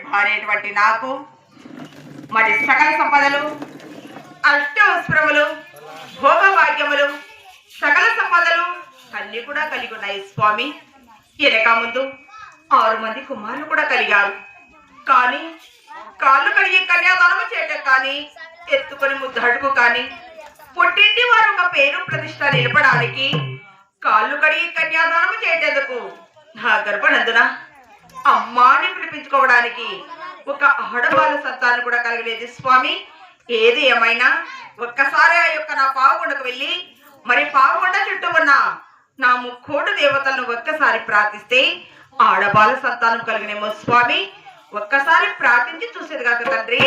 భార్యటువంటి నాకు మరి సకల సంపదలు అష్టవస్త్రములు భోగభాగ్యములు సకల సంపదలు అన్ని కూడా కలిగి ఉన్నాయి స్వామి. వెనక ముందు 6 మంది కుమారులు కూడా కలిగారు. కానీ కాళ్ళు కడిగి కన్యాదానము చేయటం కానీ ఎత్తుకొని ముద్దడుగు కానీ పుట్టింటి వారు ఒక పేరు ప్రతిష్ట నిలపడానికి కాళ్ళు కడిగి కన్యాదానము చేయటందుకు నా గర్భనందున అమ్మాని పిలిపించుకోవడానికి ఒక ఆడవాళ్ళ సంతానం కూడా కలగలేదు స్వామి. ఏది ఏమైనా ఒక్కసారి ఆ యొక్క నా పావుగొండకు వెళ్ళి మరి పావుగొండ చుట్టూ ఉన్న నా ముక్కోడు దేవతలను ఒక్కసారి ప్రార్థిస్తే ఆడబాల సంతానం కలిగినేమో స్వామి. ఒక్కసారి ప్రార్థించి చూసేది కాక తండ్రి.